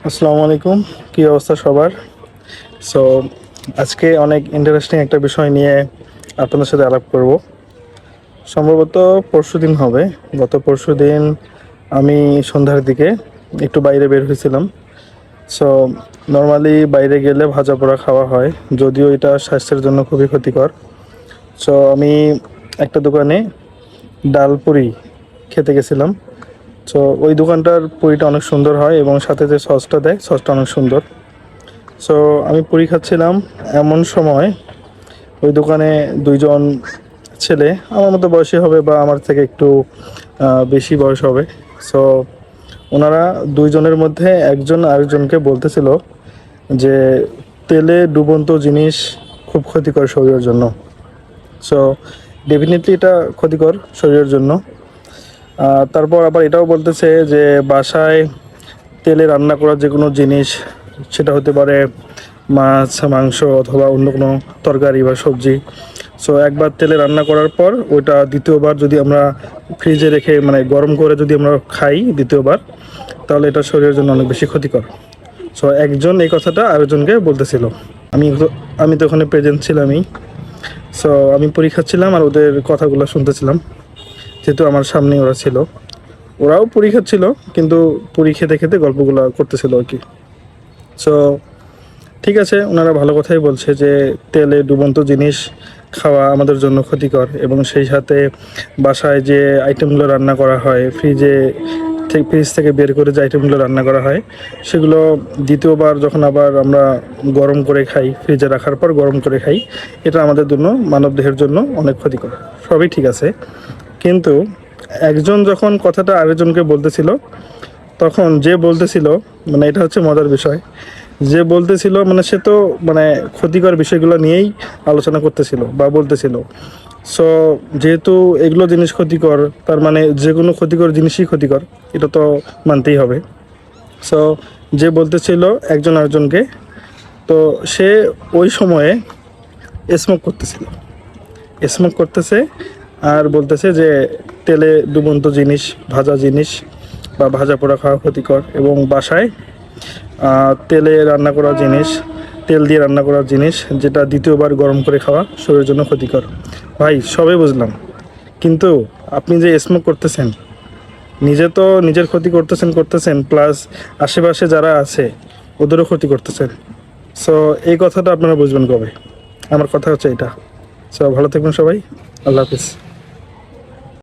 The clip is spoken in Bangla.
আসসালামু আলাইকুম। কী অবস্থা সবার? সো আজকে অনেক ইন্টারেস্টিং একটা বিষয় নিয়ে আপনাদের সাথে আলাপ করব। সম্ভবত পরশুদিন হবে। গত পরশুদিন আমি সন্ধ্যার দিকে একটু বাইরে বের হয়েছিলাম। সো নর্মালি বাইরে গেলে ভাজা পোড়া খাওয়া হয়, যদিও এটা স্বাস্থ্যের জন্য খুবই ক্ষতিকর। সো আমি একটা দোকানে ডাল পুরি খেতে গেছিলাম। সো ওই দোকানটার পুরিটা অনেক সুন্দর হয় এবং সাথে যে সসটা দেয় সসটা অনেক সুন্দর। সো আমি পুরি খাচ্ছিলাম, এমন সময় ওই দোকানে দুইজন ছেলে, আমার মতো বয়সী হবে বা আমার থেকে একটু বেশি বয়স হবে। সো ওনারা দুইজনের মধ্যে একজন আরেকজনকে বলতেছিল যে তেলে ডুবন্ত জিনিস খুব ক্ষতিকর শরীরের জন্য। সো ডেফিনেটলি এটা ক্ষতিকর শরীরের জন্য। তারপর আবার এটাও বলতেছে যে বাসায় তেলে রান্না করা যে কোনো জিনিস, সেটা হতে পারে মাছ, মাংস অথবা অন্য কোনো তরকারি বা সবজি। সো একবার তেলে রান্না করার পর ওইটা দ্বিতীয়বার যদি আমরা ফ্রিজে রেখে মানে গরম করে যদি আমরা খাই দ্বিতীয়বার, তাহলে এটা শরীরের জন্য অনেক বেশি ক্ষতিকর। সো একজন এই কথাটা আরেকজনকে বলতেছিল। আমি তো ওখানে প্রেজেন্ট ছিলামই। সো আমি পরীক্ষা ছিলাম আর ওদের কথাগুলো শুনতেছিলাম, যেহেতু আমার সামনেই ওরা ছিল। ওরাও পুরি খাচ্ছিল, কিন্তু পুরি খেতে খেতে গল্পগুলো করতেছিল আর কি। সো ঠিক আছে, ওনারা ভালো কথাই বলছে যে তেলে ডুবন্ত জিনিস খাওয়া আমাদের জন্য ক্ষতিকর, এবং সেই সাথে বাসায় যে আইটেমগুলো রান্না করা হয় ফ্রিজ থেকে বের করে যে আইটেমগুলো রান্না করা হয়, সেগুলো দ্বিতীয়বার যখন আবার আমরা গরম করে খাই, ফ্রিজে রাখার পর গরম করে খাই, এটা আমাদের জন্য, মানবদেহের জন্য অনেক ক্ষতিকর। সবই ঠিক আছে, কিন্তু একজন যখন কথাটা আরেকজনকে বলতেছিল, তখন যে বলতেছিল, মানে এটা হচ্ছে মজার বিষয়, যে বলতেছিল মানে সে তো মানে ক্ষতিকর বিষয়গুলো নিয়েই আলোচনা করতেছিল বা বলতেছিল। সো যেহেতু এগুলো জিনিস ক্ষতিকর, তার মানে যে কোনো ক্ষতিকর জিনিসই ক্ষতিকর, এটা তো মানতেই হবে। সো যে বলতেছিল একজন আরেকজনকে, তো সে ওই সময়ে স্মোক করতেছে আর বলতেছে যে তেলে ডুবন্ত জিনিস, ভাজা জিনিস বা ভাজা পোড়া খাওয়া ক্ষতিকর, এবং বাসায় তেলে রান্না করা জিনিস, তেল দিয়ে রান্না করা জিনিস যেটা দ্বিতীয়বার গরম করে খাওয়া শরীরের জন্য ক্ষতিকর। ভাই সবই বুঝলাম, কিন্তু আপনি যে স্মোক করতেছেন, নিজে তো নিজের ক্ষতি করতেছেন প্লাস আশেপাশে যারা আছে ওদেরও ক্ষতি করতেছেন। সো এই কথাটা আপনারা বুঝবেন কবে? আমার কথা হচ্ছে এটা। সো ভালো থাকবেন সবাই, আল্লাহ হাফিজ।